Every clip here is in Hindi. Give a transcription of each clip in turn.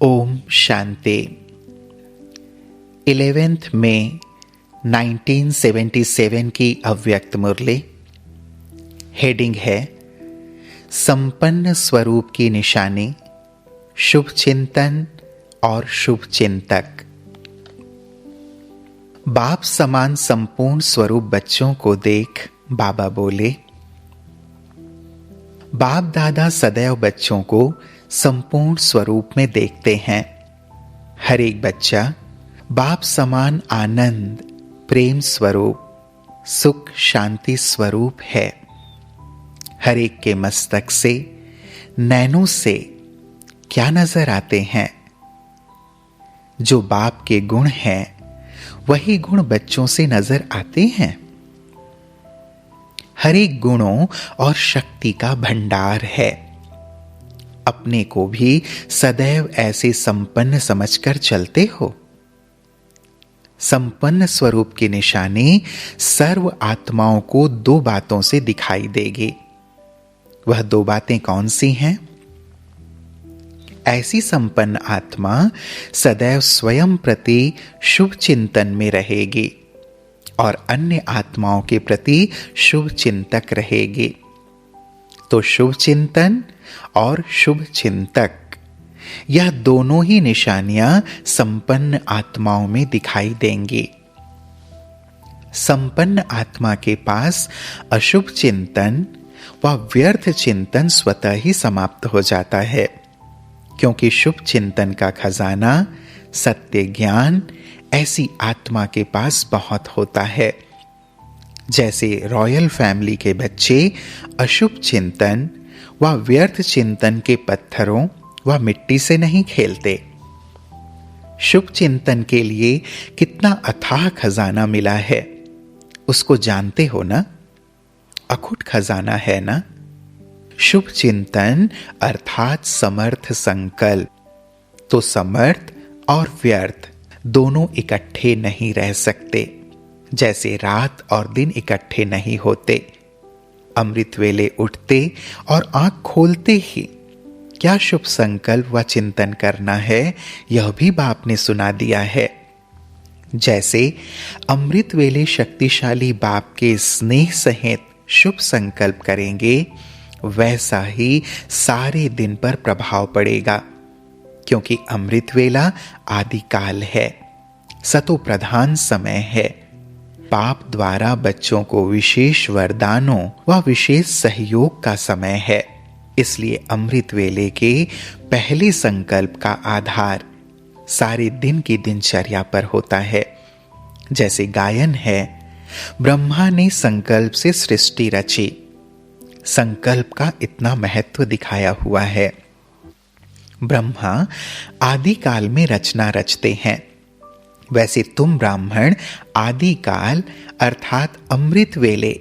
ओम शांति। 11 मई 1977 की अव्यक्त मुरली। हेडिंग है संपन्न स्वरूप की निशानी, शुभ चिंतन और शुभ चिंतक। बाप समान संपूर्ण स्वरूप बच्चों को देख बाबा बोले, बाप दादा सदैव बच्चों को संपूर्ण स्वरूप में देखते हैं। हर एक बच्चा बाप समान आनंद, प्रेम स्वरूप, सुख शांति स्वरूप है। हर एक के मस्तक से, नैनों से क्या नजर आते हैं? जो बाप के गुण हैं वही गुण बच्चों से नजर आते हैं। हर एक गुणों और शक्ति का भंडार है। अपने को भी सदैव ऐसे संपन्न समझकर चलते हो। संपन्न स्वरूप की निशानी सर्व आत्माओं को दो बातों से दिखाई देगी। वह दो बातें कौन सी हैं? ऐसी संपन्न आत्मा सदैव स्वयं प्रति शुभ चिंतन में रहेगी और अन्य आत्माओं के प्रति शुभ चिंतक रहेगी। तो शुभ चिंतन और शुभ चिंतक, यह दोनों ही निशानियां संपन्न आत्माओं में दिखाई देंगी। संपन्न आत्मा के पास अशुभ चिंतन व व्यर्थ चिंतन स्वतः ही समाप्त हो जाता है, क्योंकि शुभ चिंतन का खजाना सत्य ज्ञान ऐसी आत्मा के पास बहुत होता है। जैसे रॉयल फैमिली के बच्चे अशुभ चिंतन व व्यर्थ चिंतन के पत्थरों व मिट्टी से नहीं खेलते। शुभ चिंतन के लिए कितना अथाह खजाना मिला है, उसको जानते हो ना? अखुट खजाना है ना? शुभ चिंतन अर्थात समर्थ संकल्प। तो समर्थ और व्यर्थ दोनों इकट्ठे नहीं रह सकते, जैसे रात और दिन इकट्ठे नहीं होते। अमृत वेले उठते और आंख खोलते ही क्या शुभ संकल्प व चिंतन करना है, यह भी बाप ने सुना दिया है। जैसे अमृत वेले शक्तिशाली बाप के स्नेह सहित शुभ संकल्प करेंगे, वैसा ही सारे दिन पर प्रभाव पड़ेगा, क्योंकि अमृत वेला आदिकाल है, सतो प्रधान समय है। बाप द्वारा बच्चों को विशेष वरदानों व विशेष सहयोग का समय है। इसलिए अमृत वेले के पहले संकल्प का आधार सारे दिन की दिनचर्या पर होता है। जैसे गायन है, ब्रह्मा ने संकल्प से सृष्टि रची। संकल्प का इतना महत्व दिखाया हुआ है। ब्रह्मा आदिकाल में रचना रचते हैं, वैसे तुम ब्राह्मण आदिकाल अर्थात अमृत वेले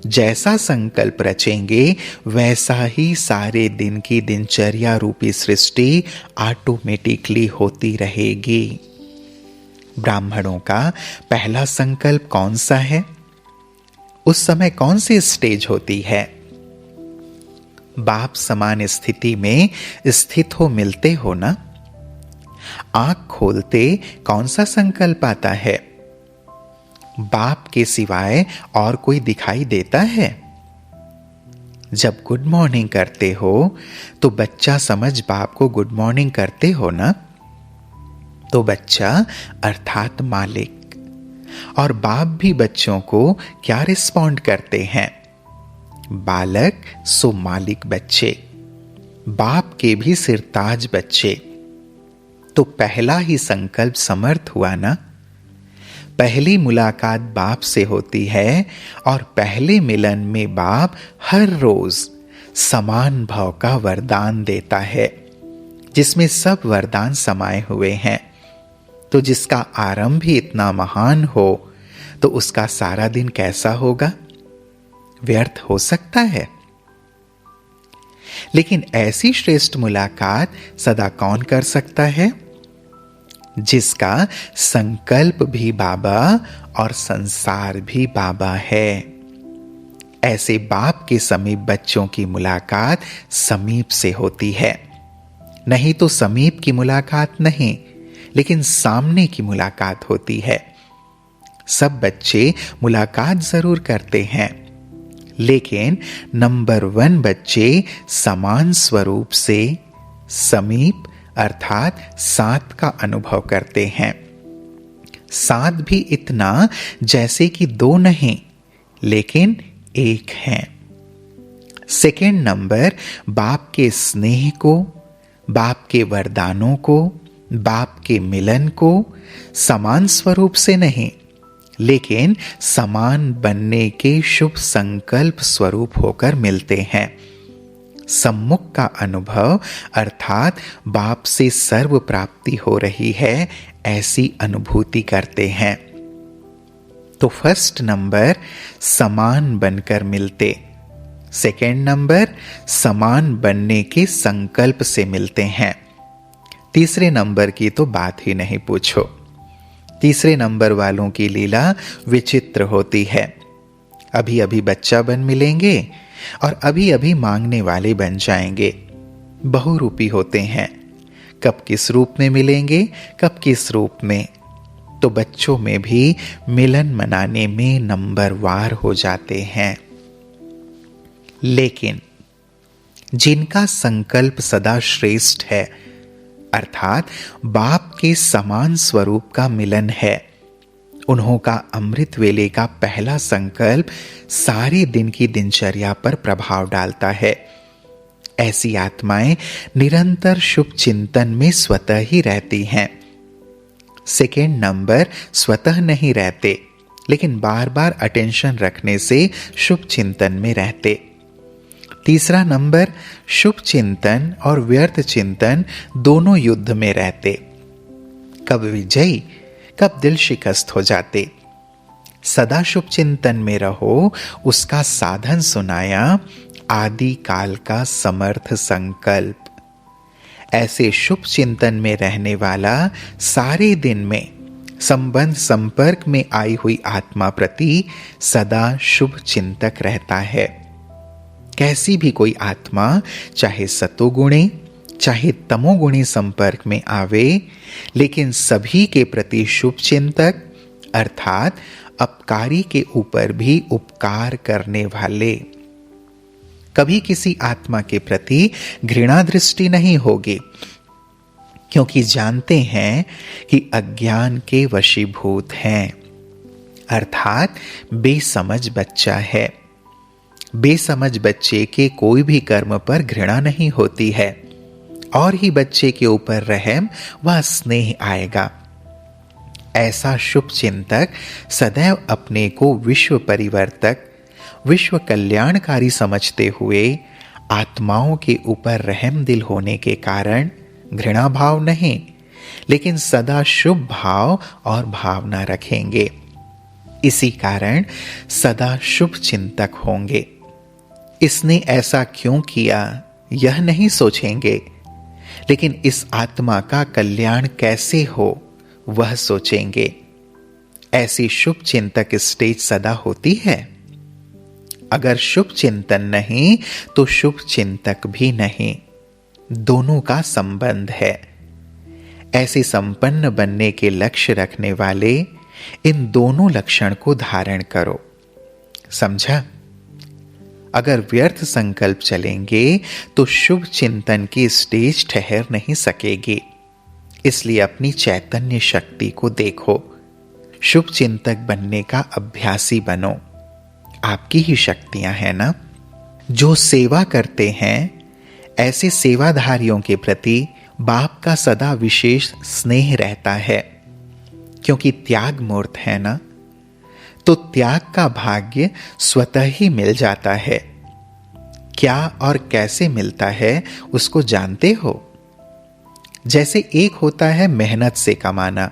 जैसा संकल्प रचेंगे, वैसा ही सारे दिन की दिनचर्या रूपी सृष्टि ऑटोमेटिकली होती रहेगी। ब्राह्मणों का पहला संकल्प कौन सा है? उस समय कौन सी स्टेज होती है? बाप समान स्थिति में स्थित हो मिलते हो ना? आंख खोलते कौन सा संकल्प आता है? बाप के सिवाय और कोई दिखाई देता है? जब गुड मॉर्निंग करते हो तो बच्चा समझ बाप को गुड मॉर्निंग करते हो ना? तो बच्चा अर्थात मालिक, और बाप भी बच्चों को क्या रिस्पॉन्ड करते हैं? बालक सो मालिक बच्चे, बाप के भी सिरताज बच्चे। तो पहला ही संकल्प समर्थ हुआ ना? पहली मुलाकात बाप से होती है और पहले मिलन में बाप हर रोज समान भाव का वरदान देता है, जिसमें सब वरदान समाये हुए हैं। तो जिसका आरंभ ही इतना महान हो, तो उसका सारा दिन कैसा होगा? व्यर्थ हो सकता है। लेकिन ऐसी श्रेष्ठ मुलाकात सदा कौन कर सकता है? जिसका संकल्प भी बाबा और संसार भी बाबा है। ऐसे बाप के समीप बच्चों की मुलाकात समीप से होती है। नहीं तो समीप की मुलाकात नहीं, लेकिन सामने की मुलाकात होती है। सब बच्चे मुलाकात जरूर करते हैं, लेकिन नंबर 1 बच्चे समान स्वरूप से समीप अर्थात साथ का अनुभव करते हैं। साथ भी इतना जैसे कि 2 नहीं, लेकिन 1 हैं। सेकेंड नंबर बाप के स्नेह को, बाप के वरदानों को, बाप के मिलन को समान स्वरूप से नहीं, लेकिन समान बनने के शुभ संकल्प स्वरूप होकर मिलते हैं। सम्मुख का अनुभव अर्थात बाप से सर्व प्राप्ति हो रही है, ऐसी अनुभूति करते हैं। तो फर्स्ट नंबर समान बनकर मिलते, सेकेंड नंबर समान बनने के संकल्प से मिलते हैं। तीसरे नंबर की तो बात ही नहीं पूछो। तीसरे नंबर वालों की लीला विचित्र होती है। अभी अभी बच्चा बन मिलेंगे और अभी अभी मांगने वाले बन जाएंगे। बहुरूपी होते हैं, कब किस रूप में मिलेंगे, कब किस रूप में। तो बच्चों में भी मिलन मनाने में नंबरवार हो जाते हैं। लेकिन जिनका संकल्प सदा श्रेष्ठ है, अर्थात बाप के समान स्वरूप का मिलन है, उन्हों का अमृत वेले का पहला संकल्प सारे दिन की दिनचर्या पर प्रभाव डालता है। ऐसी आत्माएं निरंतर शुभ चिंतन में स्वतः ही रहती हैं। सेकेंड नंबर स्वतः नहीं रहते, लेकिन बार बार अटेंशन रखने से शुभ चिंतन में रहते। तीसरा नंबर शुभ चिंतन और व्यर्थ चिंतन दोनों युद्ध में रहते, कब विजयी कब दिल शिकस्त हो जाते। सदा शुभ चिंतन में रहो, उसका साधन सुनाया आदि काल का समर्थ संकल्प। ऐसे शुभ चिंतन में रहने वाला सारे दिन में संबंध संपर्क में आई हुई आत्मा प्रति सदा शुभ चिंतक रहता है। कैसी भी कोई आत्मा चाहे सतोगुणी चाहे तमोगुणी संपर्क में आवे, लेकिन सभी के प्रति शुभ चिंतक अर्थात अपकारी के ऊपर भी उपकार करने वाले। कभी किसी आत्मा के प्रति घृणा दृष्टि नहीं होगी, क्योंकि जानते हैं कि अज्ञान के वशीभूत हैं, अर्थात बेसमझ बच्चा है। बेसमझ बच्चे के कोई भी कर्म पर घृणा नहीं होती है, और ही बच्चे के ऊपर रहम व स्नेह आएगा। ऐसा शुभ चिंतक सदैव अपने को विश्व परिवर्तक, विश्व कल्याणकारी समझते हुए आत्माओं के ऊपर रहम दिल होने के कारण घृणा भाव नहीं, लेकिन सदा शुभ भाव और भावना रखेंगे। इसी कारण सदा शुभ चिंतक होंगे। इसने ऐसा क्यों किया यह नहीं सोचेंगे, लेकिन इस आत्मा का कल्याण कैसे हो वह सोचेंगे। ऐसी शुभ चिंतक स्टेज सदा होती है। अगर शुभ चिंतन नहीं तो शुभ चिंतक भी नहीं, दोनों का संबंध है। ऐसे संपन्न बनने के लक्ष्य रखने वाले इन दोनों लक्षण को धारण करो। समझा? अगर व्यर्थ संकल्प चलेंगे तो शुभ चिंतन की स्टेज ठहर नहीं सकेगी। इसलिए अपनी चैतन्य शक्ति को देखो, शुभ चिंतक बनने का अभ्यासी बनो। आपकी ही शक्तियां हैं ना। जो सेवा करते हैं, ऐसे सेवाधारियों के प्रति बाप का सदा विशेष स्नेह रहता है, क्योंकि त्याग मूर्त है ना, तो त्याग का भाग्य स्वतः ही मिल जाता है। क्या और कैसे मिलता है उसको जानते हो? जैसे एक होता है मेहनत से कमाना,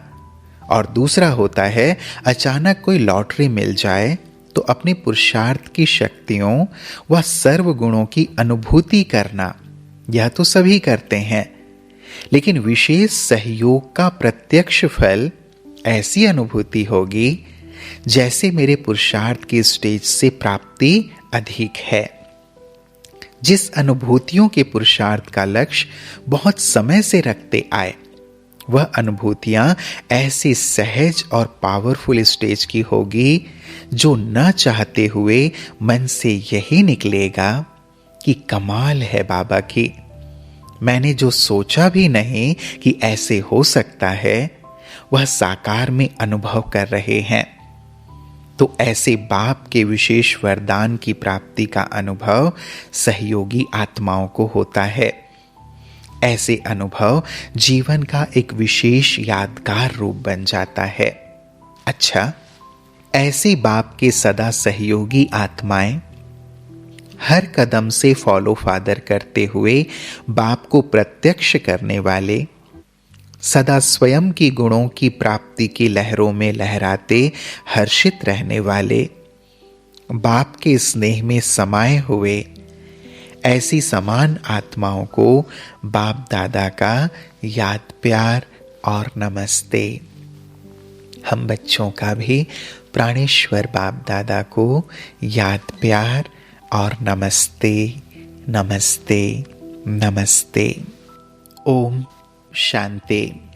और दूसरा होता है अचानक कोई लॉटरी मिल जाए तो अपने पुरुषार्थ की शक्तियों व सर्व गुणों की अनुभूति करना। यह तो सभी करते हैं, लेकिन विशेष सहयोग का प्रत्यक्ष फल ऐसी अनुभूति होगी जैसे मेरे पुरुषार्थ की स्टेज से प्राप्ति अधिक है। जिस अनुभूतियों के पुरुषार्थ का लक्ष्य बहुत समय से रखते आए, वह अनुभूतियां ऐसी सहज और पावरफुल स्टेज की होगी जो न चाहते हुए मन से यही निकलेगा कि कमाल है बाबा की, मैंने जो सोचा भी नहीं कि ऐसे हो सकता है वह साकार में अनुभव कर रहे हैं। तो ऐसे बाप के विशेष वरदान की प्राप्ति का अनुभव सहयोगी आत्माओं को होता है। ऐसे अनुभव जीवन का एक विशेष यादगार रूप बन जाता है। अच्छा, ऐसे बाप के सदा सहयोगी आत्माएं हर कदम से फॉलो फादर करते हुए बाप को प्रत्यक्ष करने वाले, सदा स्वयं की गुणों की प्राप्ति की लहरों में लहराते हर्षित रहने वाले, बाप के स्नेह में समाये हुए, ऐसी समान आत्माओं को बाप दादा का याद प्यार और नमस्ते। हम बच्चों का भी प्राणेश्वर बाप दादा को याद प्यार और नमस्ते नमस्ते नमस्ते। ओम शांति।